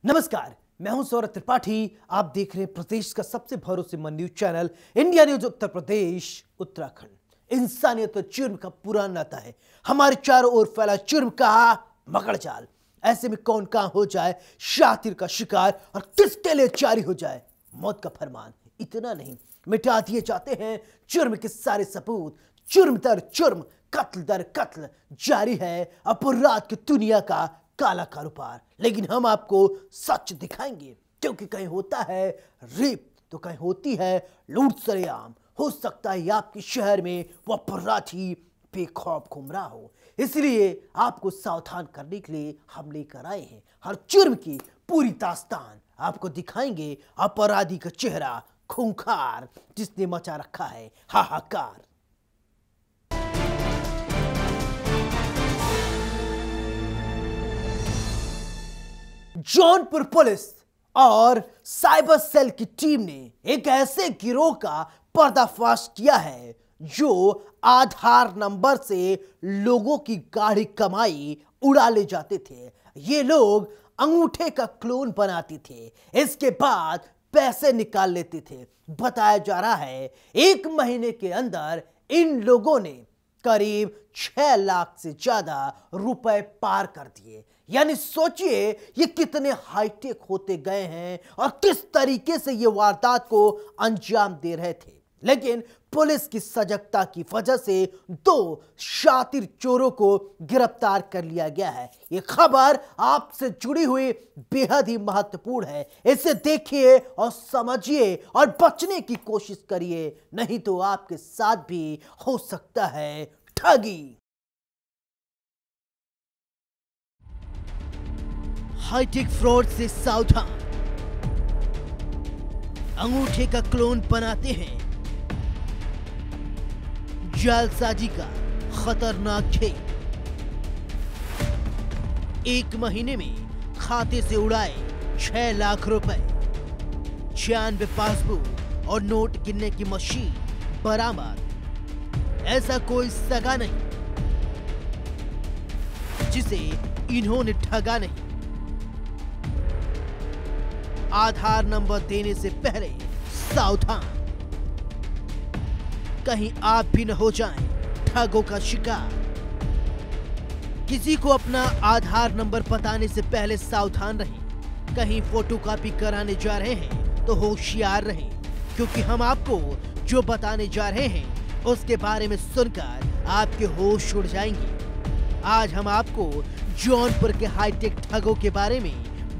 नमस्कार, मैं हूं सौरभ त्रिपाठी। आप देख रहे हैं प्रदेश का सबसे भरोसेमंद news channel India news Uttar Pradesh Uttarakhand. इंसानियत और जुर्म का पुराना नाता है। हमारे चारों ओर फैला जुर्म का मकड़जाल। ऐसे में कौन कहां हो जाए शातिर का शिकार और किसके लिए जारी हो जाए मौत का फरमान। इतना नहीं, मिटा दिए जाते हैं जुर्म के सारे सबूत। जुर्म दर जुर्म, कत्ल दर कत्ल जारी है अपराध की दुनिया का काला कारोबार। लेकिन हम आपको सच दिखाएंगे, क्योंकि कहीं होता है रेप तो कहीं होती है लूट सरेआम। हो सकता है आपके शहर में वो अपराधी बेखौफ घूम रहा हो, इसलिए आपको सावधान करने के लिए हम लेकर आए हैं हर जुर्म की पूरी दास्तान। आपको दिखाएंगे अपराधी का चेहरा खूंखार, जिसने मचा रखा है हाहाकार। जौनपुर पुलिस और साइबर सेल की टीम ने एक ऐसे गिरोह का पर्दाफाश किया है जो आधार नंबर से लोगों की गाढ़ी कमाई उड़ा ले जाते थे। ये लोग अंगूठे का क्लोन बनाते थे, इसके बाद पैसे निकाल लेते थे। बताया जा रहा है 1 महीने के अंदर इन लोगों ने करीब 6 लाख से ज्यादा रुपए पार कर दिए। यानी सोचिए ये कितने हाईटेक होते गए हैं और किस तरीके से ये वारदात को अंजाम दे रहे थे। लेकिन पुलिस की सजगता की वजह से 2 शातिर चोरों को गिरफ्तार कर लिया गया है। ये खबर आपसे जुड़ी हुई बेहद ही महत्वपूर्ण है। इसे देखिए और समझिए और बचने की कोशिश करिए, नहीं तो आपके साथ भी हो सकता है ठगी। हाईटेक फ्रॉड से सावधान, अंगूठे का क्लोन बनाते हैं, जालसाजी का खतरनाक खेल। 1 महीने में खाते से उड़ाए 6 लाख रुपए, 96 पासबुक और नोट गिनने की मशीन बरामद। ऐसा कोई सगा नहीं जिसे इन्होंने ठगा नहीं। आधार नंबर देने से पहले सावधान, कहीं आप भी न हो जाएं ठगों का शिकार। किसी को अपना आधार नंबर बताने से पहले सावधान रहें। कहीं फोटोकॉपी कराने जा रहे हैं तो होशियार रहें, क्योंकि हम आपको जो बताने जा रहे हैं उसके बारे में सुनकर आपके होश उड़ जाएंगे। आज हम आपको जौनपुर के हाईटेक ठगों के बारे में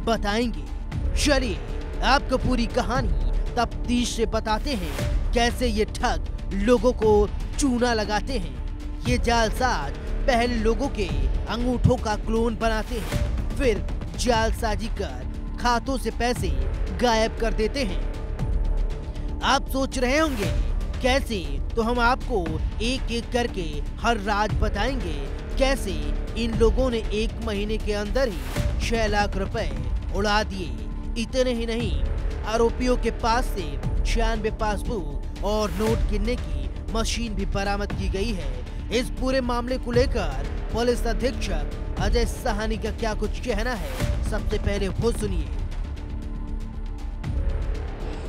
बताएंगे। चलिए आपको पूरी कहानी तफ्तीश से बताते हैं, कैसे ये ठग लोगों को चूना लगाते हैं। ये जालसाज पहले लोगों के अंगूठों का क्लोन बनाते हैं, फिर जालसाजी कर खातों से पैसे गायब कर देते हैं। आप सोच रहे होंगे कैसे, तो हम आपको एक एक करके हर राज बताएंगे। कैसे इन लोगों ने 1 महीने के अंदर ही 6 लाख रुपए उड़ा दिए। इतने ही नहीं, आरोपियों के पास से 96 पासबुक और नोट गिनने की मशीन भी बरामद की गई है। इस पूरे मामले को लेकर पुलिस अधीक्षक अजय साहनी का क्या कुछ कहना है, सबसे पहले वो सुनिए।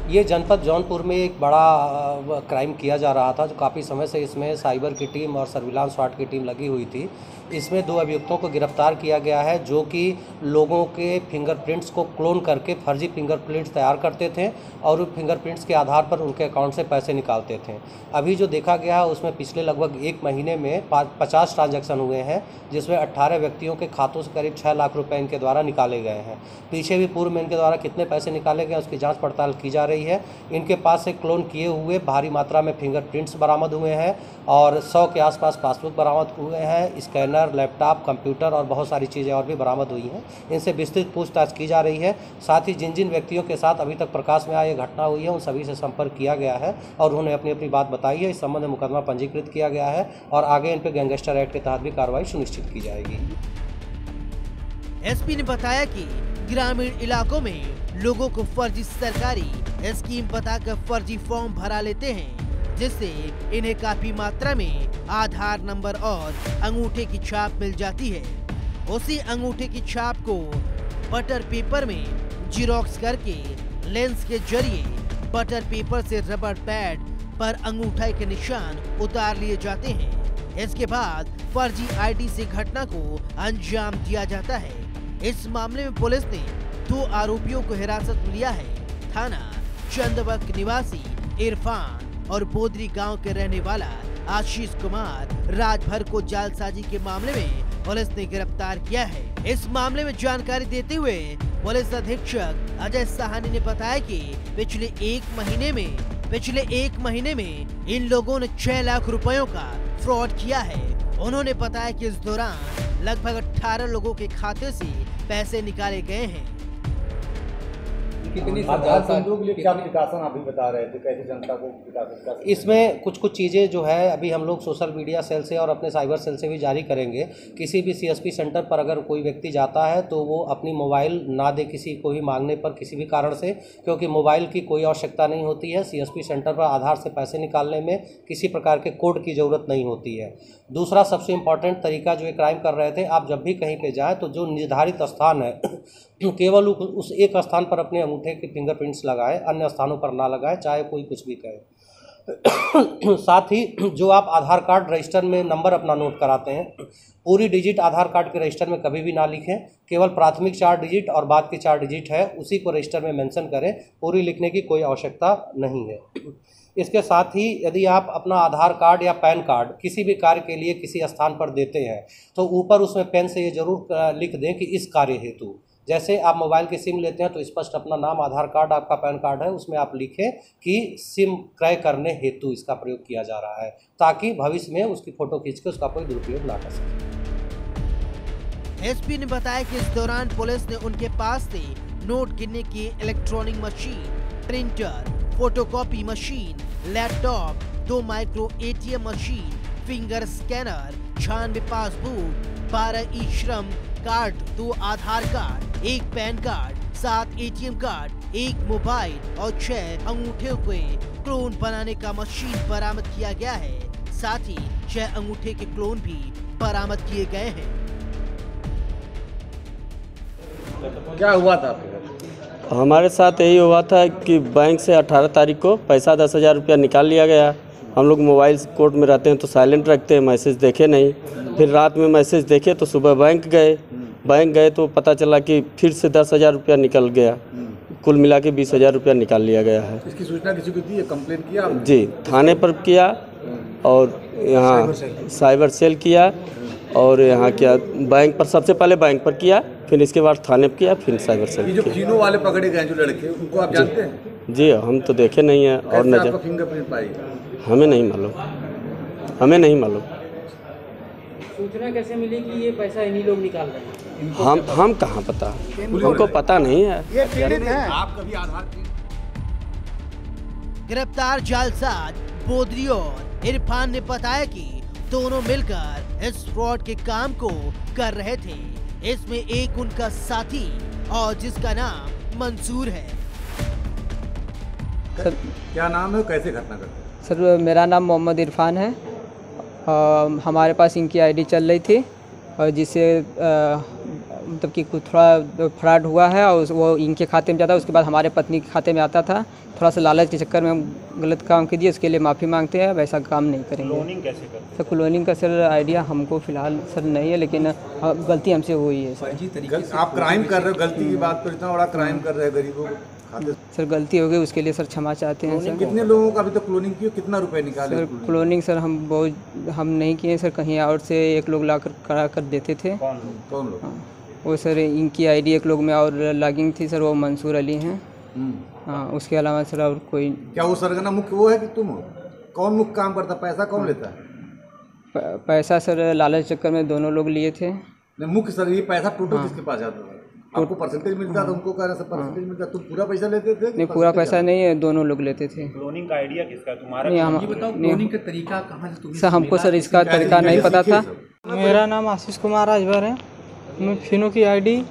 ये जनपद जौनपुर में एक बड़ा क्राइम किया जा रहा था, जो काफ़ी समय से इसमें साइबर की टीम और सर्विलांस स्वाट की टीम लगी हुई थी। इसमें 2 अभियुक्तों को गिरफ्तार किया गया है, जो कि लोगों के फिंगरप्रिंट्स को क्लोन करके फर्जी फिंगरप्रिंट्स तैयार करते थे और उन फिंगरप्रिंट्स के आधार पर उनके अकाउंट से पैसे निकालते थे। अभी जो देखा गया है उसमें पिछले लगभग 1 महीने में 50 ट्रांजैक्शन हुए हैं, जिसमें 18 व्यक्तियों के खातों से करीब 6 लाख रुपये इनके द्वारा निकाले गए हैं। पीछे भी पूर्व में इनके द्वारा कितने पैसे निकाले गए उसकी जाँच पड़ताल की जा रही है। इनके पास से क्लोन किए हुए भारी मात्रा में फिंगरप्रिंट्स बरामद हुए हैं और 100 के आसपास पासबुक बरामद हुए हैं। स्कैनर, लैपटॉप, कंप्यूटर और बहुत सारी चीज़ें और भी बरामद हुई हैं। इनसे विस्तृत पूछताछ की जा रही है। साथ ही जिन जिन व्यक्तियों के साथ अभी तक प्रकाश में ये घटना हुई है उन सभी से संपर्क किया गया है और उन्होंने अपनी अपनी बात बताई है। इस संबंध में मुकदमा पंजीकृत किया गया है और आगे इन पर गैंगस्टर एक्ट के तहत भी कार्रवाई सुनिश्चित की जाएगी। एसपी ने बताया कि ग्रामीण इलाकों में लोगों को फर्जी सरकारी स्कीम बताकर फर्जी फॉर्म भरा लेते हैं, जिससे इन्हें काफी मात्रा में आधार नंबर और अंगूठे की छाप मिल जाती है। उसी अंगूठे की छाप को बटर पेपर में जिरोक्स करके लेंस के जरिए बटर पेपर से रबर पैड पर अंगूठे के निशान उतार लिए जाते हैं। इसके बाद फर्जी आईडी से घटना को अंजाम दिया जाता है। इस मामले में पुलिस ने 2 आरोपियों को हिरासत में लिया है। थाना चंदवक निवासी इरफान और बोदरी गांव के रहने वाला आशीष कुमार राजभर को जालसाजी के मामले में पुलिस ने गिरफ्तार किया है। इस मामले में जानकारी देते हुए पुलिस अधीक्षक अजय साहनी ने बताया कि पिछले एक महीने में इन लोगों ने 6 लाख रुपयों का फ्रॉड किया है। उन्होंने बताया कि इस दौरान लगभग 18 लोगों के खाते से पैसे निकाले गए हैं। कितनी के लिए क्या विकासन अभी बता रहे थे, कैसे जनता को विकास? इसमें कुछ चीज़ें जो है अभी हम लोग सोशल मीडिया सेल से और अपने साइबर सेल से भी जारी करेंगे। किसी भी सीएसपी सेंटर पर अगर कोई व्यक्ति जाता है तो वो अपनी मोबाइल ना दे किसी को भी मांगने पर, किसी भी कारण से, क्योंकि मोबाइल की कोई आवश्यकता नहीं होती है। सीएसपी सेंटर पर आधार से पैसे निकालने में किसी प्रकार के कोड की ज़रूरत नहीं होती है। दूसरा सबसे इम्पॉर्टेंट तरीका जो ये क्राइम कर रहे थे, आप जब भी कहीं पर जाएँ तो जो निर्धारित स्थान है केवल उस एक स्थान पर अपने अंगूठे के फिंगरप्रिंट्स लगाएं, अन्य स्थानों पर ना लगाएं, चाहे कोई कुछ भी कहे। साथ ही जो आप आधार कार्ड रजिस्टर में नंबर अपना नोट कराते हैं, पूरी डिजिट आधार कार्ड के रजिस्टर में कभी भी ना लिखें। केवल प्राथमिक 4 डिजिट और बाद की 4 डिजिट है उसी को रजिस्टर में मेंशन करें। पूरी लिखने की कोई आवश्यकता नहीं है। इसके साथ ही यदि आप अपना आधार कार्ड या पैन कार्ड किसी भी कार्य के लिए किसी स्थान पर देते हैं तो ऊपर उसमें पेन से ये जरूर लिख दें कि इस कार्य हेतु। जैसे आप मोबाइल की सिम लेते हैं तो स्पष्ट अपना नाम, आधार कार्ड आपका पैन कार्ड है, उसमें आप लिखें कि सिम क्रय करने हेतु इसका प्रयोग किया जा रहा है, ताकि भविष्य में उसकी फोटो खींच के उसका कोई दुरुपयोग ना कर सके। एसपी ने बताया कि इस दौरान पुलिस ने उनके पास से नोट गिनने की electronic machine, printer, photocopy machine, laptop, 2 micro ATM machine, finger scanner, 96 passbook, 12 ई-श्रम card, 2 Aadhaar card, 1 PAN card, 7 ATM card, 1 mobile और 6 अंगूठे के क्लोन बनाने का मशीन बरामद किया गया है। साथ ही 6 अंगूठे के क्लोन भी बरामद किए गए हैं। क्या हुआ था आपके घर? हमारे साथ यही हुआ था कि बैंक से 18 तारीख को पैसा 10,000 रुपया निकाल लिया गया। हम लोग मोबाइल कोर्ट में रहते हैं तो साइलेंट रखते हैं, मैसेज देखे नहीं। फिर रात में मैसेज देखे तो सुबह बैंक गए तो पता चला कि फिर से 10,000 रुपया निकल गया। कुल मिला के 20,000 रुपया निकाल लिया गया है। इसकी सूचना किसी को दी है? कंप्लेंट किया आपने? जी, थाने पर किया और यहाँ साइबर सेल किया और यहाँ क्या बैंक पर, सबसे पहले बैंक पर किया, फिर इसके बाद थाने पर किया, फिर साइबर सेल। ये जो चीनों वाले पकड़े गए जो लड़के, उनको आप जानते हैं? जी, हम तो देखे नहीं है। और नजर फिंगरप्रिंट पाई? हमें नहीं मालूम। सूचना कैसे मिली कि ये पैसा इन्हीं लोग निकाल रहे हैं? हम कहाँ पता, हमको पता नहीं है। ये पीड़ित हैं। आप कभी आधार गिरफ्तार जालसाज बोदरी और इरफान ने बताया कि दोनों मिलकर इस फ्रॉड के काम को कर रहे थे। इसमें एक उनका साथी और जिसका नाम मंसूर है। सर क्या नाम है, कैसे घटना करते हैं? सर मेरा नाम मोहम्मद इरफान है। हमारे पास इनकी आईडी चल रही थी और जिससे मतलब कि कुछ थोड़ा फ्रॉड हुआ है और वो इनके खाते में जाता है, उसके बाद हमारे पत्नी के खाते में आता था। थोड़ा सा लालच के चक्कर में हम गलत काम कीजिए, उसके लिए माफ़ी मांगते हैं। वैसा काम नहीं करेंगे। क्लोनिंग कैसे करते हैं? सर क्लोनिंग का सर आइडिया हमको फ़िलहाल सर नहीं है, लेकिन गलती हमसे हुई है सर। आप क्राइम कर रहे हो, गलती की बात पर इतना बड़ा क्राइम कर रहे हैं गरीबों को खाते। सर गलती हो गई, उसके लिए सर क्षमा चाहते हैं सर। कितने लोगों का अभी तक क्लोनिंग किया, कितना रुपए निकाले? सर क्लोनिंग सर हम नहीं किए सर, कहीं और से एक लोग ला कर करा कर देते थे। कौन लोग? हाँ, वो सर इनकी आईडी एक लोग में और लॉगिंग थी सर, वो मंसूर अली हैं। हाँ, उसके अलावा सर और कोई। क्या वो सरगना मुख्य वो है कि तुम हो? कौन मुख्य काम करता, पैसा कौन लेता है? पैसा सर लालच चक्कर में दोनों लोग लिए थे। नहीं, मुख्य सर ये पैसा टोटल किसके पास जाता था? आपको परसेंटेज मिलता था, उनको कह रहे सब परसेंटेज मिलता, तुम पूरा पैसा लेते थे? नहीं, पूरा पैसा नहीं है, दोनों लोग लेते थे। क्लोनिंग का आइडिया किसका है तुम्हारा? नहीं, ये बताओ क्लोनिंग का तरीका कहाँ से तुम्हें सर हमको सर इसका तरीका नहीं पता था। मेरा नाम आशीष कुमार राजभर है। मैं फिनो की आईडी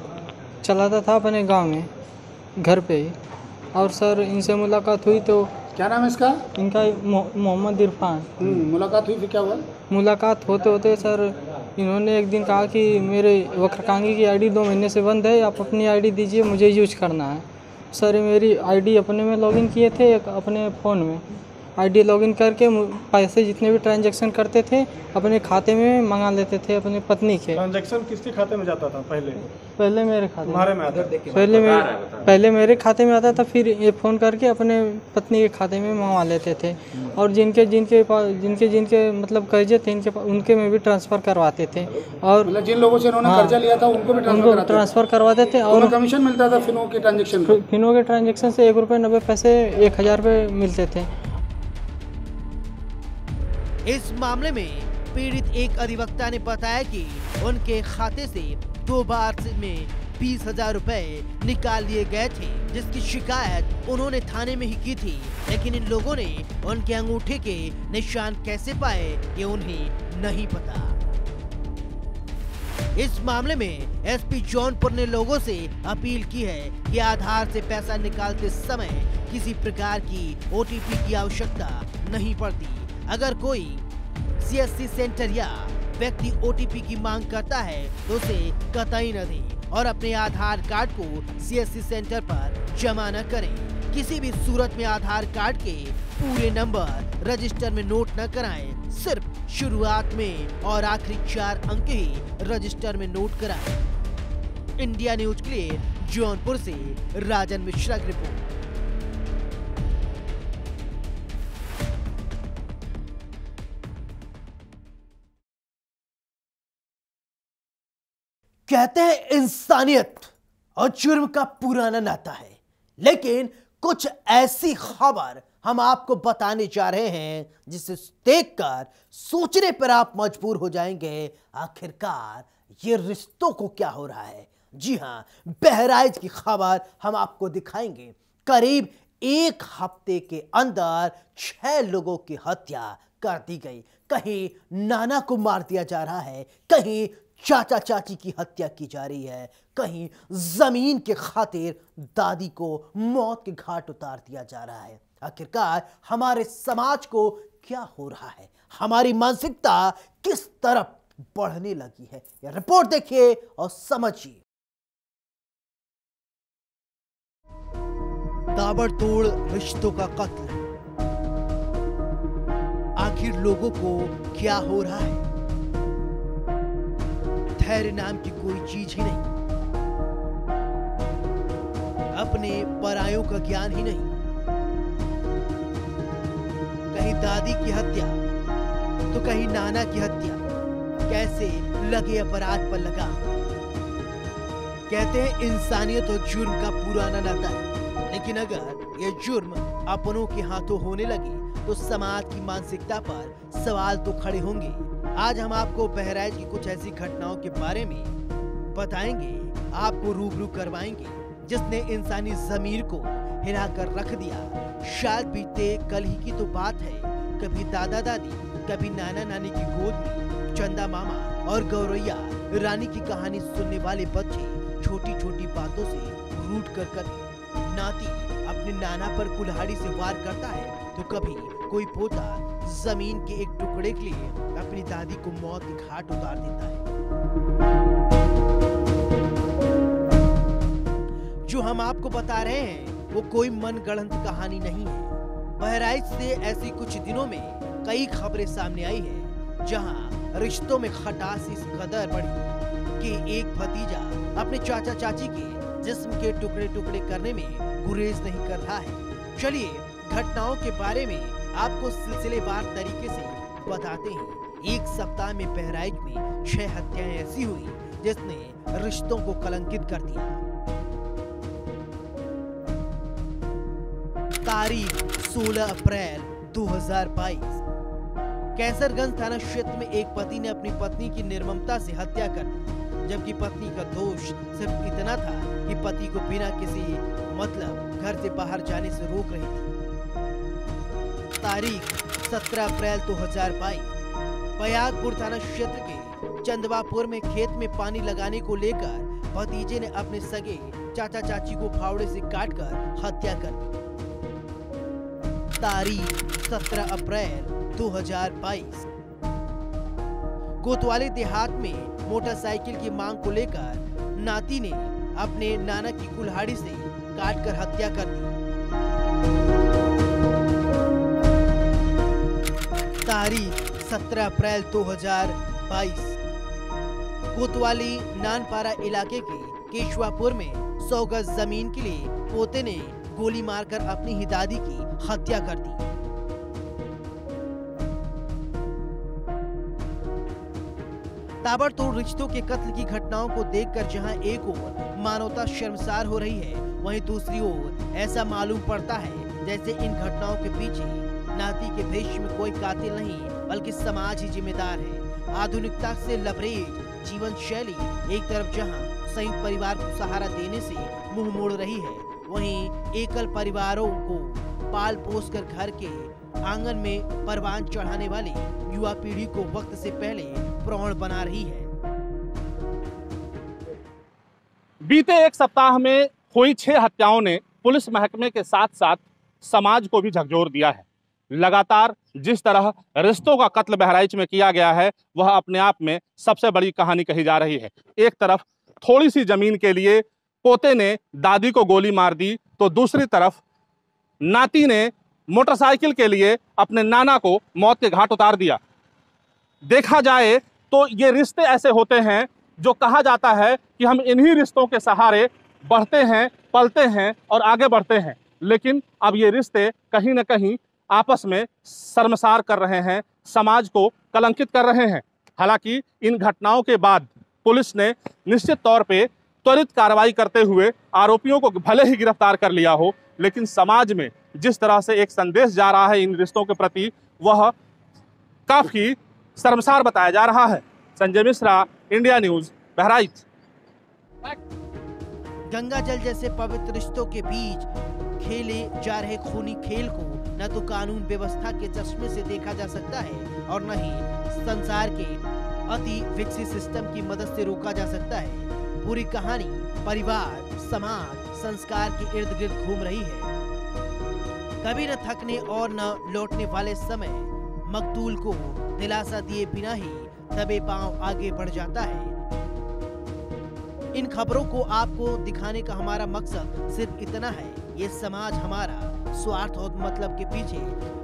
चलाता था अपने गांव में, घर पे ही। और सर इनसे मुलाकात हुई तो। क्या नाम है इसका? इनका मोहम्मद इरफान। मुलाकात हुई, फिर क्या हुआ? मुलाकात होते होते सर इन्होंने एक दिन कहा कि मेरे वक्रकांगी की आईडी 2 महीने से बंद है, आप अपनी आईडी दीजिए, मुझे यूज करना है। सर मेरी आईडी अपने में लॉगिन किए थे, एक अपने फ़ोन में आईडी लॉगिन करके पैसे जितने भी ट्रांजैक्शन करते थे अपने खाते में मंगा लेते थे अपने पत्नी के। ट्रांजैक्शन किसके खाते में जाता था पहले? पहले मेरे खाते तुम्हारे में आता था? पहले मेरे खाते में आता था, फिर ये फ़ोन करके अपने पत्नी के खाते में मंगवा लेते थे। और जिनके मतलब कर्जे थे उनके में भी ट्रांसफ़र करवाते थे। और मतलब जिन लोगों से उन्होंने कर्जा लिया था उनको भी ट्रांसफ़र करवाते थे। और कमीशन मिलता था फिनो के ट्रांजेक्शन? फिनो के ट्रांजेक्शन से ₹1.90 1000 मिलते थे। इस मामले में पीड़ित एक अधिवक्ता ने बताया कि उनके खाते से 2 बार में 20,000 रुपए निकाल लिए गए थे, जिसकी शिकायत उन्होंने थाने में ही की थी। लेकिन इन लोगों ने उनके अंगूठे के निशान कैसे पाए ये उन्हें नहीं पता। इस मामले में एसपी जौनपुर ने लोगों से अपील की है कि आधार से पैसा निकालते समय किसी प्रकार की OTP की आवश्यकता नहीं पड़ती। अगर कोई CSC सेंटर या व्यक्ति OTP की मांग करता है तो उसे कतई न दें और अपने आधार कार्ड को CSC सेंटर पर जमा न करें। किसी भी सूरत में आधार कार्ड के पूरे नंबर रजिस्टर में नोट न कराएं, सिर्फ शुरुआत में और आखिरी 4 अंक ही रजिस्टर में नोट कराएं। इंडिया न्यूज के लिए जौनपुर से राजन मिश्रा की रिपोर्ट। कहते हैं इंसानियत और जुर्म का पुराना नाता है, लेकिन कुछ ऐसी खबर हम आपको बताने जा रहे हैं जिसे देखकर सोचने पर आप मजबूर हो जाएंगे, आखिरकार ये रिश्तों को क्या हो रहा है। जी हां, बहराइच की खबर हम आपको दिखाएंगे। करीब 1 हफ्ते के अंदर 6 लोगों की हत्या कर दी गई। कहीं नाना को मार दिया जा रहा है, कहीं चाचा चाची की हत्या की जा रही है, कहीं जमीन के खातिर दादी को मौत के घाट उतार दिया जा रहा है। आखिरकार हमारे समाज को क्या हो रहा है, हमारी मानसिकता किस तरफ बढ़ने लगी है, यह रिपोर्ट देखिए और समझिए। ताबड़तोड़ रिश्तों का कत्ल, आखिर लोगों को क्या हो रहा है। धैर्य नाम की कोई चीज ही नहीं, अपने परायों का ज्ञान ही नहीं। कहीं दादी की हत्या तो कहीं नाना की हत्या, कैसे लगे अपराध पर लगा। कहते हैं इंसानियत और जुर्म का पुराना नाता है, लेकिन अगर यह जुर्म अपनों के हाथों होने लगे तो समाज की मानसिकता पर सवाल तो खड़े होंगे। आज हम आपको बहराइच की कुछ ऐसी घटनाओं के बारे में बताएंगे, आपको रूबरू करवाएंगे, जिसने इंसानी ज़मीर को हिला कर रख दिया। शायद बीते कल ही की तो बात है, कभी दादा दादी, कभी नाना नानी की गोद में चंदा मामा और गौरैया रानी की कहानी सुनने वाले बच्चे छोटी छोटी बातों से रूठ कर कभी नाती अपने नाना पर कुल्हाड़ी से वार करता है, तो कभी कोई पोता जमीन के एक टुकड़े के लिए अपनी दादी को मौत के घाट उतार देता है। जो हम आपको बता रहे हैं वो कोई मनगढ़ंत कहानी नहीं है। बहराइच से ऐसी कुछ दिनों में कई खबरें सामने आई है, जहां रिश्तों में खटास इस कदर बढ़ी कि एक भतीजा अपने चाचा चाची के जिस्म के टुकड़े टुकड़े करने में गुरेज नहीं कर रहा है। चलिए घटनाओं के बारे में आपको सिलसिलेवार तरीके से बताते हैं। एक सप्ताह में बहराइच में 6 हत्याएं ऐसी हुई जिसने रिश्तों को कलंकित कर दिया। तारीख 16 अप्रैल 2022, कैसरगंज थाना क्षेत्र में एक पति ने अपनी पत्नी की निर्ममता से हत्या कर दी, जबकि पत्नी का दोष सिर्फ इतना था कि पति को बिना किसी मतलब घर से बाहर जाने से रोक रही थी। तारीख 17 अप्रैल 2022, बयागपुर थाना क्षेत्र के चंदवापुर में खेत में पानी लगाने को लेकर भतीजे ने अपने सगे चाचा चाची को फावड़े से काटकर हत्या कर दी। तारीख 17 अप्रैल 2022, कोतवाली देहात में मोटरसाइकिल की मांग को लेकर नाती ने अपने नाना की कुल्हाड़ी से काटकर हत्या कर दी। तारीख 17 अप्रैल 2022। कोतवाली नानपारा इलाके के केशवापुर में 100 गज जमीन के लिए पोते ने गोली मारकर अपनी ही दादी की हत्या कर दी। ताबड़तोड़ रिश्तों के कत्ल की घटनाओं को देखकर जहां एक ओर मानवता शर्मसार हो रही है, वहीं दूसरी ओर ऐसा मालूम पड़ता है जैसे इन घटनाओं के पीछे नाती के भेष में कोई कातिल नहीं बल्कि समाज ही जिम्मेदार है। आधुनिकता से लबरेज जीवन शैली एक तरफ जहां संयुक्त परिवार को सहारा देने से मुंह मोड़ रही है, वहीं एकल परिवारों को पाल पोस कर घर के आंगन में परवान चढ़ाने वाली युवा पीढ़ी को वक्त से पहले प्रौढ़ बना रही है। बीते एक सप्ताह में हुई 6 हत्याओं ने पुलिस महकमे के साथ साथ समाज को भी झकझोर दिया है। लगातार जिस तरह रिश्तों का कत्ल बहराइच में किया गया है, वह अपने आप में सबसे बड़ी कहानी कही जा रही है। एक तरफ थोड़ी सी जमीन के लिए पोते ने दादी को गोली मार दी, तो दूसरी तरफ नाती ने मोटरसाइकिल के लिए अपने नाना को मौत के घाट उतार दिया। देखा जाए तो ये रिश्ते ऐसे होते हैं जो कहा जाता है कि हम इन्हीं रिश्तों के सहारे बढ़ते हैं, पलते हैं और आगे बढ़ते हैं, लेकिन अब ये रिश्ते कहीं ना कहीं आपस में शर्मसार कर रहे हैं, समाज को कलंकित कर रहे हैं। हालांकि इन घटनाओं के बाद पुलिस ने निश्चित तौर पे त्वरित कार्रवाई करते हुए आरोपियों को भले ही गिरफ्तार कर लिया हो, लेकिन समाज में जिस तरह से एक संदेश जा रहा है इन रिश्तों के प्रति, वह काफी शर्मसार बताया जा रहा है। Sanjay Mishra, India news, Bahraich. गंगा जल जैसे पवित्र रिश्तों के बीच खेले जा रहे खूनी खेल को न तो कानून व्यवस्था के चश्मे से देखा जा सकता है और न ही संसार के अति विकसित सिस्टम की मदद से रोका जा सकता है। पूरी कहानी परिवार, समाज, संस्कार के इर्द गिर्द घूम रही है। कभी न थकने और न लौटने वाले समय मकतूल को दिलासा दिए बिना ही दबे पांव आगे बढ़ जाता है। इन खबरों को आपको दिखाने का हमारा मकसद सिर्फ इतना है, ये समाज हमारा स्वार्थ और मतलब के पीछे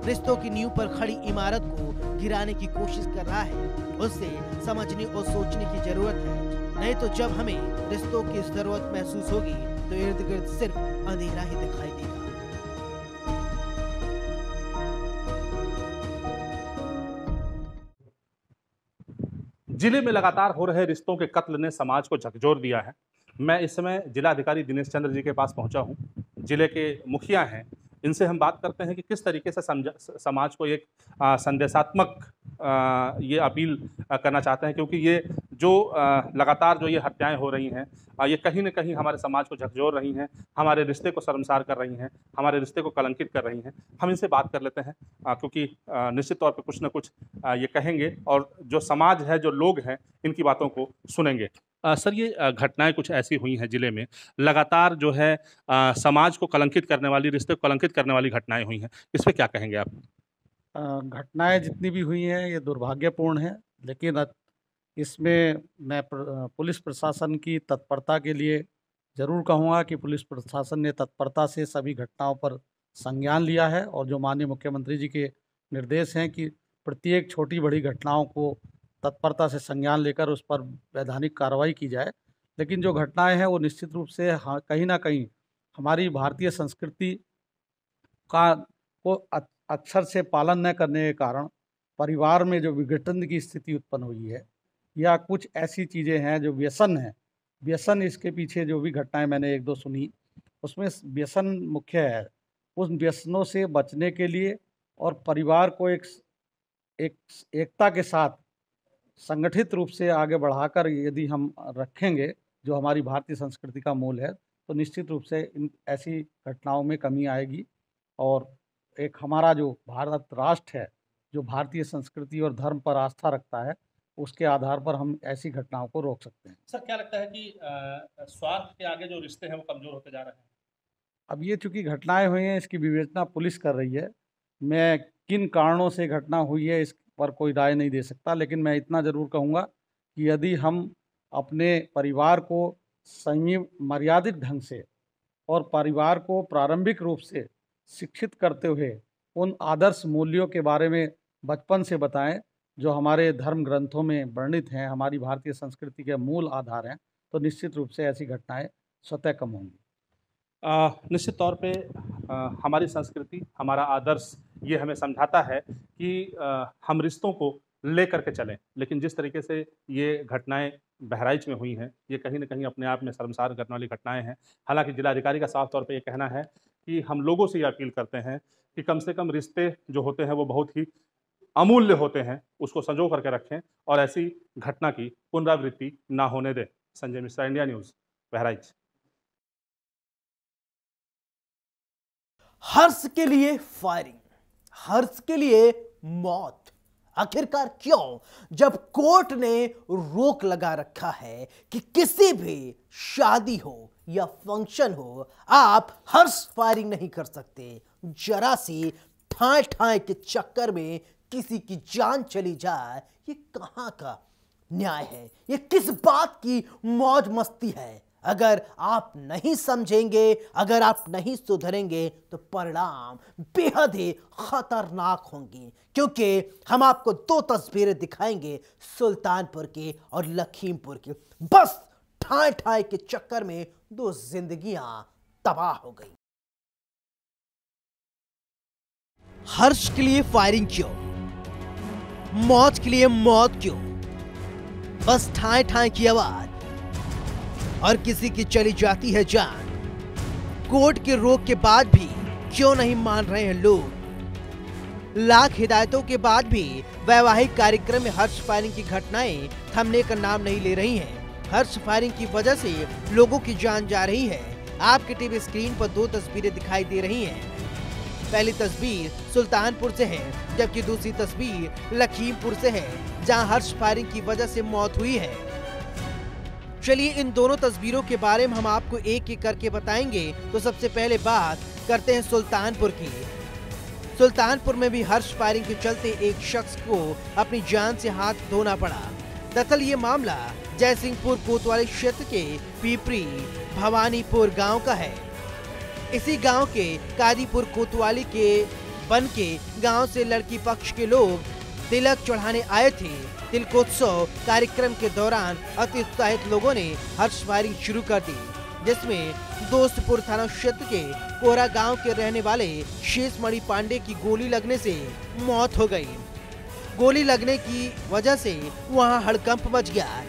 रिश्तों की नींव पर खड़ी इमारत को गिराने की कोशिश कर रहा है। उससे समझने और सोचने की जरूरत है, नहीं तो जब हमें रिश्तों की जरूरत महसूस होगी तो इर्द गिर्द सिर्फ अंधेरा ही दिखाई देगा। जिले में लगातार हो रहे रिश्तों के कत्ल ने समाज को झकझोर दिया है। मैं इस समय जिलाधिकारी दिनेश चंद्र जी के पास पहुंचा हूं। जिले के मुखिया हैं, इनसे हम बात करते हैं कि किस तरीके से समाज को एक संदेशात्मक ये अपील करना चाहते हैं, क्योंकि ये जो लगातार जो ये हत्याएं हो रही हैं, ये कहीं न कहीं हमारे समाज को झकझोर रही हैं, हमारे रिश्ते को शर्मसार कर रही हैं, हमारे रिश्ते को कलंकित कर रही हैं। हम इनसे बात कर लेते हैं, क्योंकि निश्चित तौर पे कुछ न कुछ ये कहेंगे और जो समाज है, जो लोग हैं, इनकी बातों को सुनेंगे। सर, ये घटनाएं कुछ ऐसी हुई हैं जिले में, लगातार जो है समाज को कलंकित करने वाली, रिश्ते को कलंकित करने वाली घटनाएं हुई हैं, इस पर क्या कहेंगे आप? घटनाएं जितनी भी हुई हैं ये दुर्भाग्यपूर्ण है, लेकिन इसमें मैं पुलिस प्रशासन की तत्परता के लिए ज़रूर कहूँगा कि पुलिस प्रशासन ने तत्परता से सभी घटनाओं पर संज्ञान लिया है और जो माननीय मुख्यमंत्री जी के निर्देश हैं कि प्रत्येक छोटी बड़ी घटनाओं को तत्परता से संज्ञान लेकर उस पर वैधानिक कार्रवाई की जाए। लेकिन जो घटनाएं हैं वो निश्चित रूप से कहीं ना कहीं हमारी भारतीय संस्कृति का को अक्षर से पालन न करने के कारण परिवार में जो विघटन की स्थिति उत्पन्न हुई है, या कुछ ऐसी चीज़ें हैं जो व्यसन है, व्यसन इसके पीछे जो भी घटनाएं मैंने एक दो सुनी, उसमें व्यसन मुख्य है। उन व्यसनों से बचने के लिए और परिवार को एकता के साथ संगठित रूप से आगे बढ़ाकर यदि हम रखेंगे, जो हमारी भारतीय संस्कृति का मूल है, तो निश्चित रूप से इन ऐसी घटनाओं में कमी आएगी और एक हमारा जो भारत राष्ट्र है, जो भारतीय संस्कृति और धर्म पर आस्था रखता है, उसके आधार पर हम ऐसी घटनाओं को रोक सकते हैं। सर, क्या लगता है कि स्वार्थ के आगे जो रिश्ते हैं वो कमज़ोर होते जा रहे हैं? अब ये चूँकि घटनाएं हुई हैं, इसकी विवेचना पुलिस कर रही है। मैं किन कारणों से घटना हुई है इस पर कोई राय नहीं दे सकता, लेकिन मैं इतना ज़रूर कहूँगा कि यदि हम अपने परिवार को संयम मर्यादित ढंग से और परिवार को प्रारंभिक रूप से शिक्षित करते हुए उन आदर्श मूल्यों के बारे में बचपन से बताएं जो हमारे धर्म ग्रंथों में वर्णित हैं, हमारी भारतीय संस्कृति के मूल आधार हैं, तो निश्चित रूप से ऐसी घटनाएं स्वतः कम होंगी। निश्चित तौर पे हमारी संस्कृति, हमारा आदर्श ये हमें समझाता है कि हम रिश्तों को ले करके चलें, लेकिन जिस तरीके से ये घटनाएं बहराइच में हुई हैं, ये कहीं ना कहीं अपने आप में शर्मसार करने वाली घटनाएं हैं। हालांकि जिलाधिकारी का साफ तौर पे ये कहना है कि हम लोगों से ये अपील करते हैं कि कम से कम रिश्ते जो होते हैं वो बहुत ही अमूल्य होते हैं, उसको संजो करके रखें और ऐसी घटना की पुनरावृत्ति ना होने दें। Sanjay Mishra, India news, Bahraich. हर्ष के लिए फायरिंग, हर्ष के लिए मौत, आखिरकार क्यों? जब कोर्ट ने रोक लगा रखा है कि किसी भी शादी हो या फंक्शन हो आप हर्ष फायरिंग नहीं कर सकते, जरा सी ठाए ठाए के चक्कर में किसी की जान चली जाए, ये कहां का न्याय है? ये किस बात की मौज मस्ती है? अगर आप नहीं समझेंगे, अगर आप नहीं सुधरेंगे तो परिणाम बेहद ही खतरनाक होंगे, क्योंकि हम आपको दो तस्वीरें दिखाएंगे सुल्तानपुर के और लखीमपुर के। बस ठाए ठाए के चक्कर में दो जिंदगियां तबाह हो गई। हर्ष के लिए फायरिंग क्यों? मौत के लिए मौत क्यों? बस ठाए ठाए की आवाज और किसी की चली जाती है जान। कोर्ट के रोक के बाद भी क्यों नहीं मान रहे हैं लोग? लाख हिदायतों के बाद भी वैवाहिक कार्यक्रम में हर्ष फायरिंग की घटनाएं थमने का नाम नहीं ले रही हैं। हर्ष फायरिंग की वजह से लोगों की जान जा रही है। आपके टीवी स्क्रीन पर दो तस्वीरें दिखाई दे रही हैं। पहली तस्वीर सुल्तानपुर से है, जबकि दूसरी तस्वीर लखीमपुर से है, जहां हर्ष फायरिंग की वजह से मौत हुई है। चलिए इन दोनों तस्वीरों के बारे में हम आपको एक एक करके बताएंगे। तो सबसे पहले बात करते हैं सुल्तानपुर की। सुल्तानपुर में भी हर्ष फायरिंग के चलते एक शख्स को अपनी जान से हाथ धोना पड़ा। दरअसल ये मामला जयसिंहपुर कोतवाली क्षेत्र के पीपरी भवानीपुर गांव का है। इसी गांव के कादीपुर कोतवाली के बन के गांव से लड़की पक्ष के लोग तिलक चढ़ाने आए थे। तिलकोत्सव कार्यक्रम के दौरान अति उत्साहित लोगों ने हर्ष फायरिंग शुरू कर दी, जिसमें दोस्तपुर थाना क्षेत्र के कोहरा गांव के रहने वाले शेषमणि पांडे की गोली लगने से मौत हो गई। गोली लगने की वजह से वहां हड़कंप मच गया।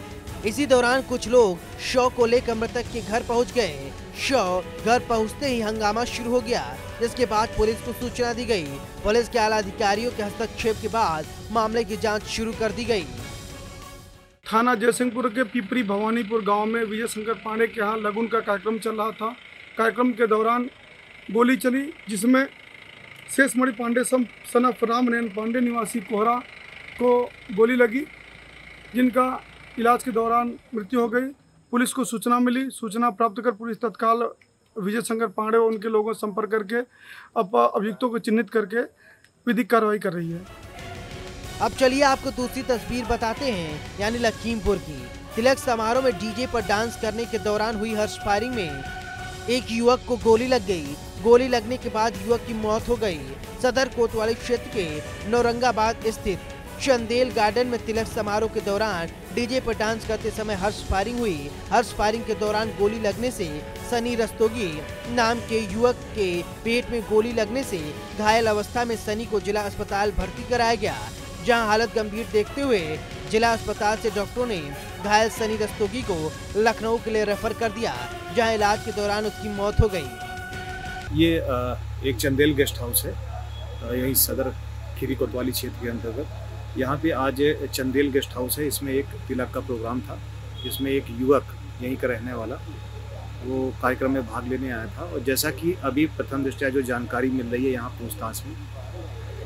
इसी दौरान कुछ लोग शव को लेकर मृतक के घर पहुंच गए। शव घर पहुंचते ही हंगामा शुरू हो गया, जिसके बाद पुलिस को सूचना दी गई। पुलिस के आला अधिकारियों के हस्तक्षेप के बाद मामले की जांच शुरू कर दी गई। थाना जयसिंहपुर के पीपरी भवानीपुर गांव में विजय शंकर पांडे के यहाँ लगन का कार्यक्रम चल रहा था। कार्यक्रम के दौरान गोली चली, जिसमें शेषमणि पांडे सन ऑफ रामनयन पांडे निवासी कोहरा को गोली लगी, जिनका इलाज के दौरान मृत्यु हो गई। पुलिस को सूचना मिली। सूचना प्राप्त कर पुलिस तत्काल विजय शंकर पांडे और उनके लोगों से संपर्क करके अभियुक्तों को चिन्हित करके विधिक कार्रवाई कर रही है। अब चलिए आपको दूसरी तस्वीर बताते हैं, यानी लखीमपुर की। तिलक समारोह में डीजे पर डांस करने के दौरान हुई हर्ष फायरिंग में एक युवक को गोली लग गई। गोली लगने के बाद युवक की मौत हो गई। सदर कोतवाली क्षेत्र के नौरंगाबाद स्थित चंदेल गार्डन में तिलक समारोह के दौरान डीजे पर डांस करते समय हर्ष फायरिंग हुई। हर्ष फायरिंग के दौरान गोली लगने से सनी रस्तोगी नाम के युवक के पेट में गोली लगने से घायल अवस्था में सनी को जिला अस्पताल भर्ती कराया गया, जहां हालत गंभीर देखते हुए जिला अस्पताल से डॉक्टरों ने घायल सनी रस्तोगी को लखनऊ के लिए रेफर कर दिया, जहां इलाज के दौरान उसकी मौत हो गई। ये एक चंदेल गेस्ट हाउस है, यही सदर खीरी कोतवाली क्षेत्र के अंतर्गत। यहाँ पे आज चंदेल गेस्ट हाउस है। इसमें एक तिलक का प्रोग्राम था, जिसमें एक युवक यहीं का रहने वाला वो कार्यक्रम में भाग लेने आया था। और जैसा कि अभी प्रथम दृष्टया जो जानकारी मिल रही है यहाँ पूछताछ में,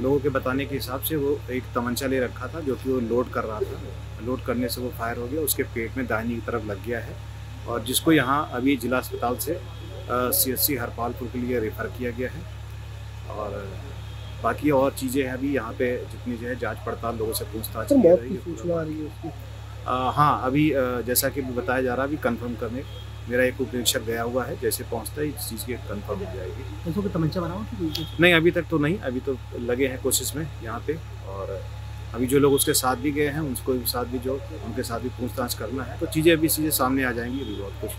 लोगों के बताने के हिसाब से वो एक तमंचा ले रखा था, जो कि वो लोड कर रहा था। लोड करने से वो फायर हो गया, उसके पेट में दाहिनी तरफ लग गया है, और जिसको यहाँ अभी जिला अस्पताल से CSC हरपालपुर के लिए रेफ़र किया गया है। और बाकी और चीज़ें हैं अभी यहाँ पे, जितनी जो है जांच पड़ताल लोगों से पूछताछ की जा रही है। हाँ, अभी जैसा कि बताया जा रहा है, अभी कंफर्म करने मेरा एक उप निरीक्षक गया हुआ है, जैसे पहुंचता है इस चीज़ की कंफर्म हो जाएगी। तो तमंचा बनाओ नहीं, अभी तक तो नहीं, अभी तो लगे हैं कोशिश में यहाँ पे, और अभी जो लोग उसके साथ भी गए हैं उनको साथ भी जो उनके साथ भी पूछताछ करना है, तो चीज़ें अभी चीज़ें सामने आ जाएंगी, अभी बहुत कुछ।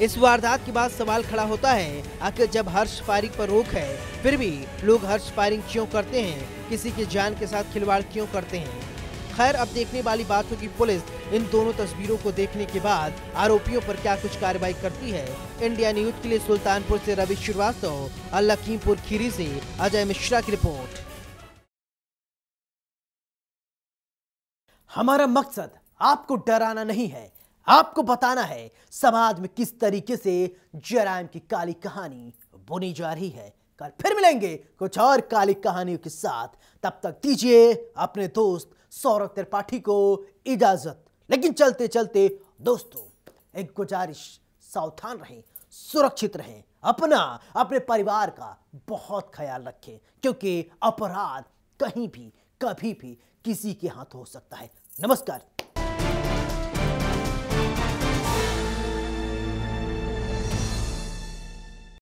इस वारदात के बाद सवाल खड़ा होता है, आखिर जब हर्ष फायरिंग पर रोक है फिर भी लोग हर्ष फायरिंग क्यों करते हैं, किसी की जान के साथ खिलवाड़ क्यों करते हैं। खैर, अब देखने वाली बात होगी पुलिस इन दोनों तस्वीरों को देखने के बाद आरोपियों पर क्या कुछ कार्रवाई करती है। इंडिया न्यूज के लिए सुल्तानपुर से रवि श्रीवास्तव और लखीमपुर खीरी से अजय मिश्रा की रिपोर्ट। हमारा मकसद आपको डराना नहीं है, आपको बताना है समाज में किस तरीके से जराइम की काली कहानी बुनी जा रही है। कल फिर मिलेंगे कुछ और काली कहानियों के साथ, तब तक दीजिए अपने दोस्त सौरभ त्रिपाठी को इजाजत। लेकिन चलते चलते दोस्तों एक गुजारिश, सावधान रहें, सुरक्षित रहें, अपने परिवार का बहुत ख्याल रखें, क्योंकि अपराध कहीं भी कभी भी किसी के हाथ हो सकता है। नमस्कार।